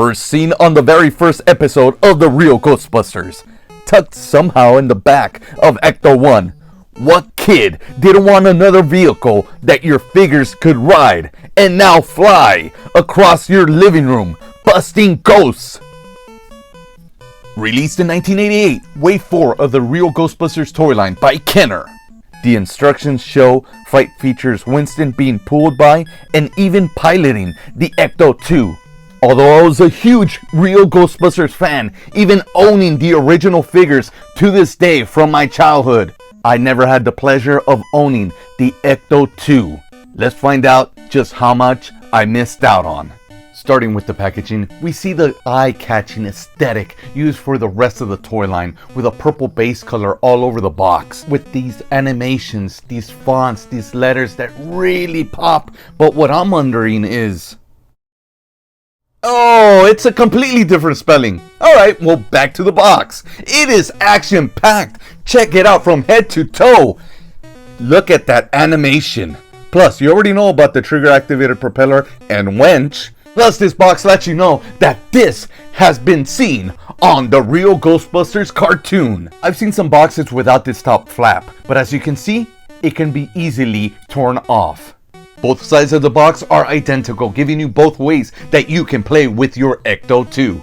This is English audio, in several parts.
First seen on the very first episode of the Real Ghostbusters, tucked somehow in the back of Ecto 1. What kid didn't want another vehicle that your figures could ride and now fly across your living room, busting ghosts? Released in 1988, Wave 4 of the Real Ghostbusters toy line by Kenner. The instructions show fight features Winston being pulled by and even piloting the Ecto 2. Although I was a huge Real Ghostbusters fan, even owning the original figures to this day from my childhood, I never had the pleasure of owning the Ecto 2. Let's find out just how much I missed out on. Starting with the packaging, we see the eye-catching aesthetic used for the rest of the toy line with a purple base color all over the box. With these animations, these fonts, these letters that really pop. But what I'm wondering is... oh, it's a completely different spelling. Alright, well, back to the box. It is action-packed. Check it out from head to toe. Look at that animation. Plus, you already know about the trigger-activated propeller and winch. Plus, this box lets you know that this has been seen on the Real Ghostbusters cartoon. I've seen some boxes without this top flap, but as you can see, it can be easily torn off. Both sides of the box are identical, giving you both ways that you can play with your Ecto 2.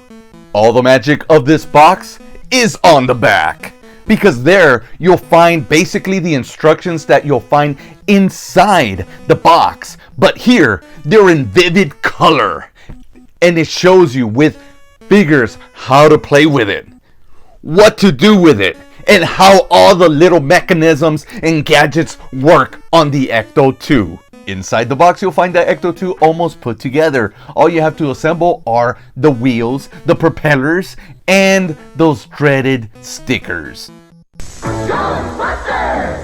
All the magic of this box is on the back, because there you'll find basically the instructions that you'll find inside the box, but here they're in vivid color, and it shows you with figures how to play with it, what to do with it, and how all the little mechanisms and gadgets work on the Ecto 2. Inside the box, you'll find the Ecto 2 almost put together. All you have to assemble are the wheels, the propellers, and those dreaded stickers. Ghostbusters!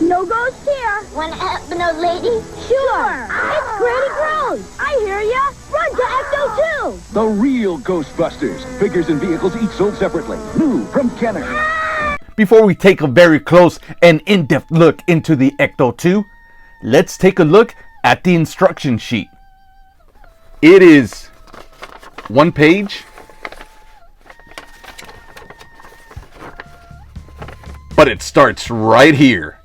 No ghosts here. Wanna help an old lady? Sure. It's Granny Gross. I hear ya. Run to Ecto 2. The Real Ghostbusters. Figures and vehicles each sold separately. New from Kenner. Before we take a very close and in-depth look into the Ecto 2, let's take a look at the instruction sheet. It is one page, but it starts right here.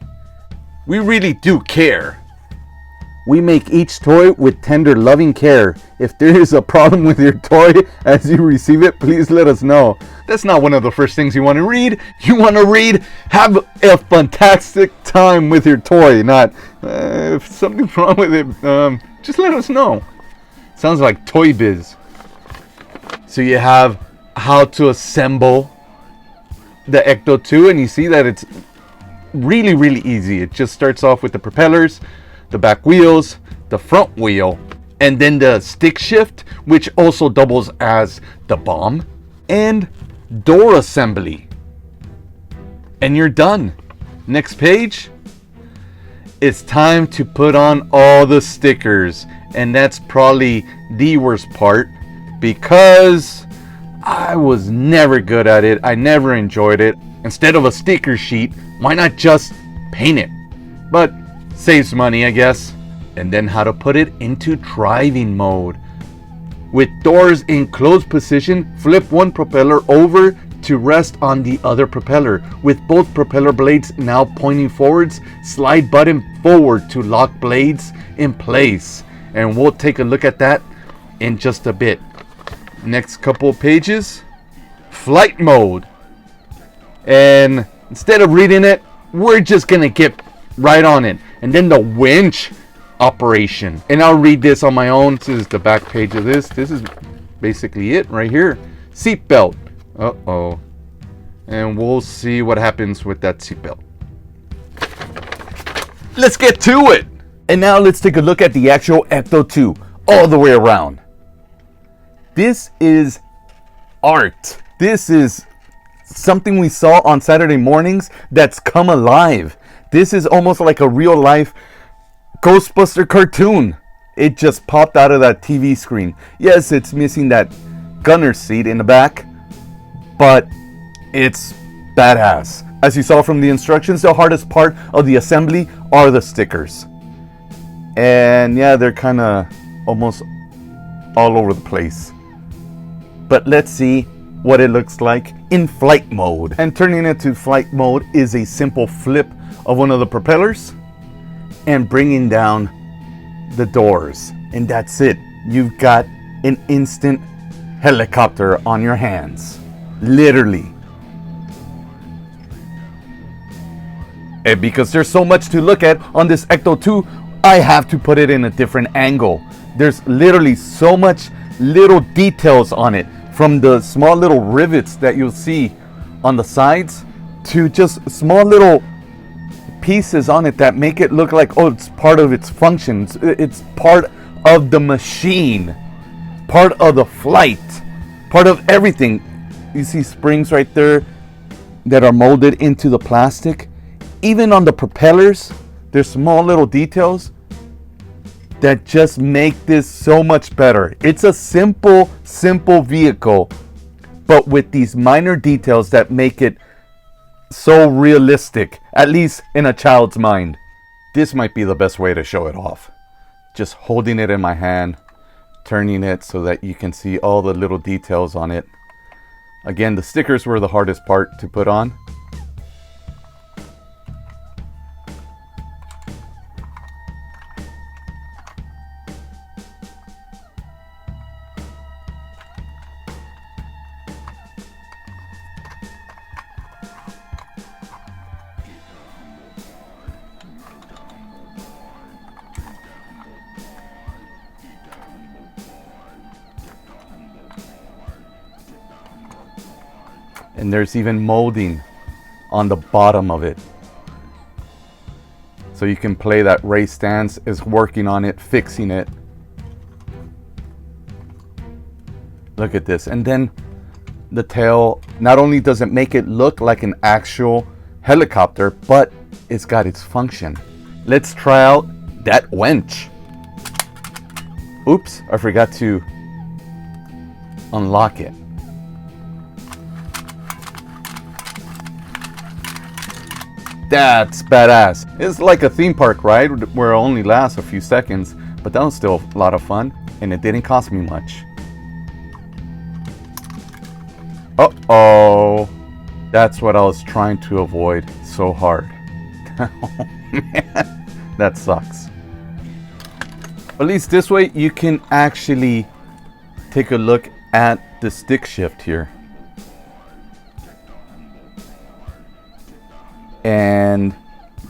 We really do care. We make each toy with tender, loving care. If there is a problem with your toy as you receive it, please let us know. That's not one of the first things you want to read. You want to read, have a fantastic time with your toy. Not, if something's wrong with it, just let us know. Sounds like Toy Biz. So you have how to assemble the Ecto 2, and you see that it's really, really easy. It just starts off with the propellers, the back wheels, the front wheel, and then the stick shift, which also doubles as the bomb, and door assembly. And you're done. Next page. It's time to put on all the stickers, and that's probably the worst part because I was never good at it. I never enjoyed it. Instead of a sticker sheet, why not just paint it? But saves money, I guess. And then how to put it into driving mode. With doors in closed position, flip one propeller over to rest on the other propeller. With both propeller blades now pointing forwards, slide button forward to lock blades in place. And we'll take a look at that in just a bit. Next couple of pages, flight mode. And instead of reading it, we're just gonna get right on it. And then the winch operation. And I'll read this on my own. This is the back page of this. This is basically it right here. Seatbelt. Uh-oh. And we'll see what happens with that seatbelt. Let's get to it. And now let's take a look at the actual Ecto 2 all the way around. This is art. This is something we saw on Saturday mornings that's come alive. This is almost like a real life Ghostbuster cartoon. It just popped out of that TV screen. Yes, it's missing that gunner's seat in the back, but it's badass. As you saw from the instructions, the hardest part of the assembly are the stickers. And yeah, they're kind of almost all over the place. But let's see what it looks like in flight mode. And turning it to flight mode is a simple flip of one of the propellers and bringing down the doors. And that's it. You've got an instant helicopter on your hands. Literally. And because there's so much to look at on this Ecto 2, I have to put it in a different angle. There's literally so much little details on it, from the small little rivets that you'll see on the sides to just small little pieces on it that make it look like, oh, it's part of its functions. It's part of the machine, part of the flight, part of everything. You see springs right there that are molded into the plastic. Even on the propellers, there's small little details that just make this so much better. It's a simple vehicle, but with these minor details that make it so realistic, at least in a child's mind. This might be the best way to show it off. Just holding it in my hand, turning it so that you can see all the little details on it. Again, the stickers were the hardest part to put on. And there's even molding on the bottom of it. So you can play that Ray Stantz is working on it, fixing it. Look at this. And then the tail, not only does it make it look like an actual helicopter, but it's got its function. Let's try out that winch. Oops, I forgot to unlock it. That's badass. It's like a theme park ride where it only lasts a few seconds, but that was still a lot of fun, and it didn't cost me much. Uh-oh. That's what I was trying to avoid so hard. Oh, man. That sucks. At least this way you can actually take a look at the stick shift here. And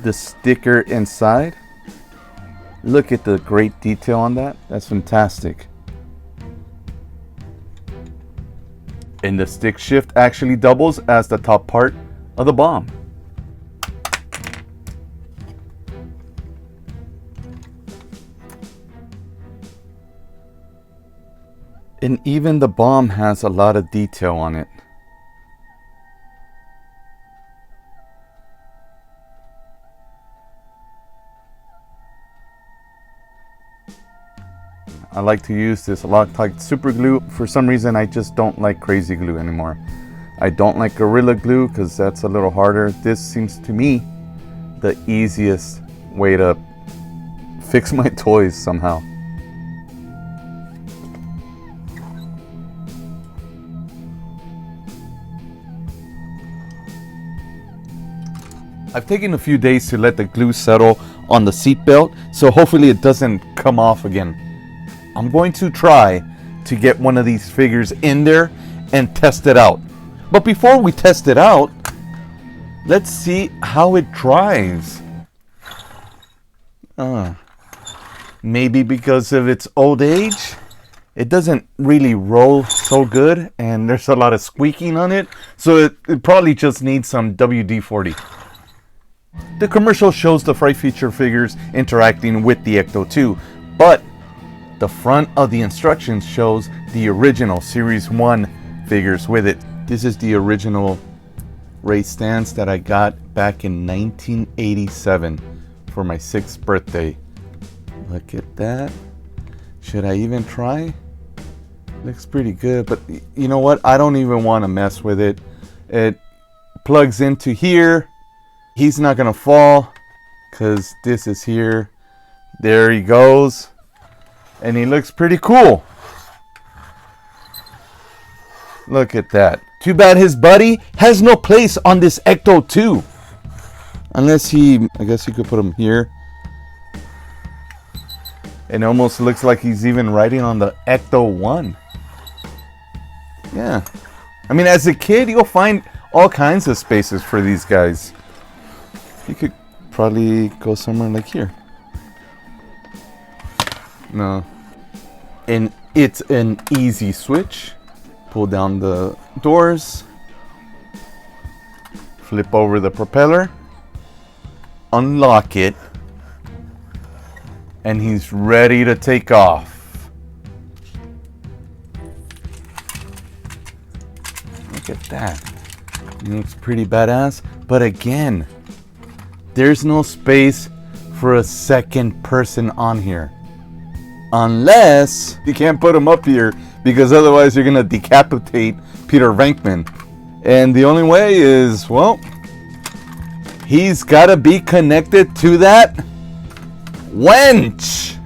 the sticker inside. Look at the great detail on that. That's fantastic. And the stick shift actually doubles as the top part of the bomb. And even the bomb has a lot of detail on it. I like to use this Loctite super glue. For some reason, I just don't like crazy glue anymore. I don't like Gorilla Glue because that's a little harder. This seems to me the easiest way to fix my toys somehow. I've taken a few days to let the glue settle on the seat belt, so hopefully it doesn't come off again. I'm going to try to get one of these figures in there and test it out. But before we test it out, let's see how it drives. Maybe because of its old age, it doesn't really roll so good, and there's a lot of squeaking on it, so it probably just needs some WD-40. The commercial shows the Fright Feature figures interacting with the Ecto 2, but the front of the instructions shows the original Series 1 figures with it. This is the original Ray Stantz that I got back in 1987 for my 6th birthday. Look at that. Should I even try? Looks pretty good, but you know what? I don't even want to mess with it. It plugs into here. He's not gonna fall because this is here. There he goes. And he looks pretty cool. Look at that. Too bad his buddy has no place on this Ecto 2. Unless I guess he could put him here. It almost looks like he's even riding on the Ecto 1. Yeah. I mean, as a kid, you'll find all kinds of spaces for these guys. You could probably go somewhere like here. No. And it's an easy switch. Pull down the doors. Flip over the propeller. Unlock it. And he's ready to take off. Look at that. It looks pretty badass. But again, there's no space for a second person on here. Unless you can't put him up here, because otherwise you're going to decapitate Peter Venkman. And the only way is, well, he's got to be connected to that wench.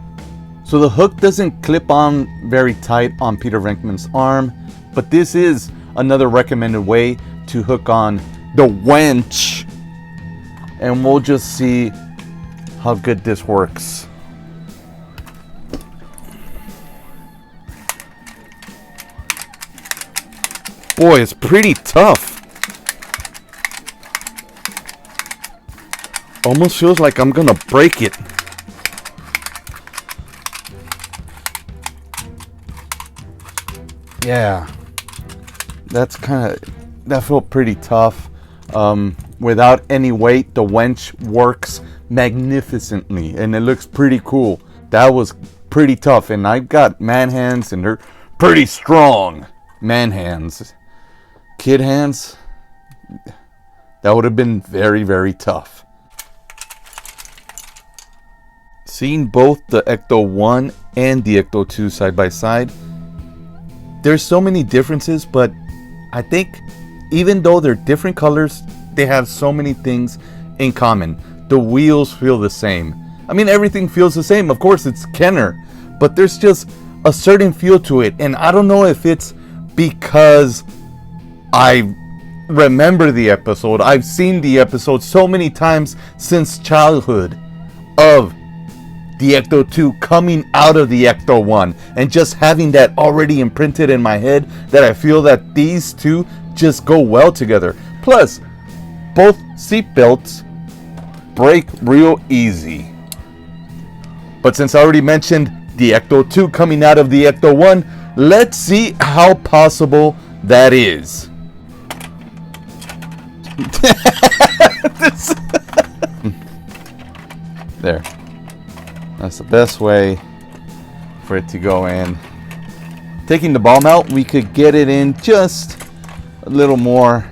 So the hook doesn't clip on very tight on Peter Venkman's arm, but this is another recommended way to hook on the wench. And we'll just see how good this works. Boy, it's pretty tough. Almost feels like I'm gonna break it. Yeah. That felt pretty tough. Without any weight, the wench works magnificently and it looks pretty cool. That was pretty tough, and I've got man hands and they're pretty strong. Man hands. Kid hands, that would have been very, very tough. Seeing both the Ecto 1 and the Ecto 2 side by side, there's so many differences, but I think even though they're different colors, they have so many things in common. The wheels feel the same. I mean, everything feels the same. Of course, it's Kenner, but there's just a certain feel to it. And I don't know if it's because I remember the episode. I've seen the episode so many times since childhood of the Ecto 2 coming out of the Ecto 1 and just having that already imprinted in my head that I feel that these two just go well together. Plus, both seatbelts break real easy. But since I already mentioned the Ecto 2 coming out of the Ecto 1, let's see how possible that is. There. That's the best way for it to go in. Taking the bomb out, we could get it in just a little more.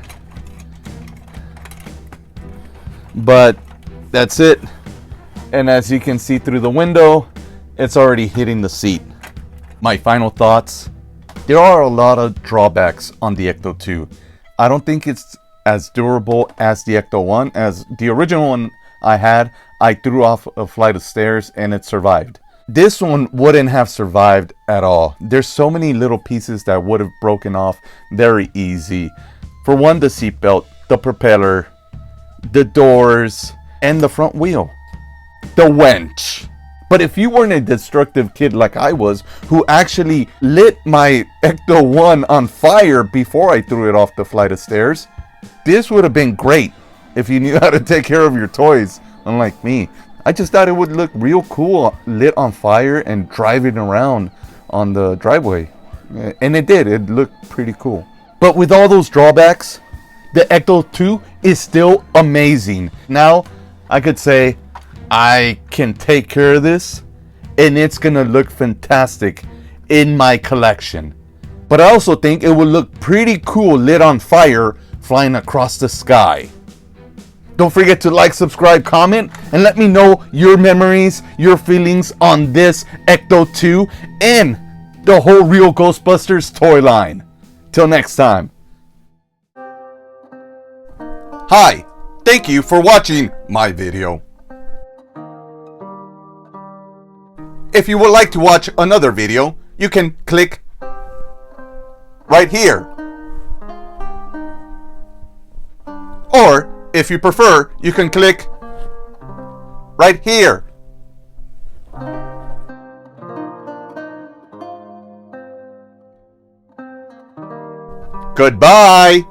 But that's it. And as you can see through the window, it's already hitting the seat. My final thoughts. There are a lot of drawbacks on the Ecto 2. I don't think it's as durable as the Ecto 1. As the original one I had, I threw off a flight of stairs and it survived. This one wouldn't have survived at all. There's so many little pieces that would have broken off very easy. For one, the seatbelt, the propeller, the doors, and the front wheel. The wench. But if you weren't a destructive kid like I was, who actually lit my Ecto 1 on fire before I threw it off the flight of stairs, this would have been great if you knew how to take care of your toys, unlike me. I just thought it would look real cool lit on fire and driving around on the driveway. And it did. It looked pretty cool. But with all those drawbacks, the Ecto 2 is still amazing. Now, I could say, I can take care of this and it's gonna look fantastic in my collection. But I also think it would look pretty cool lit on fire flying across the sky. Don't forget to like, subscribe, comment, and let me know your memories, your feelings on this Ecto 2 and the whole Real Ghostbusters toy line. Till next time. Hi, thank you for watching my video. If you would like to watch another video, you can click right here If you prefer, you can click right here. Goodbye.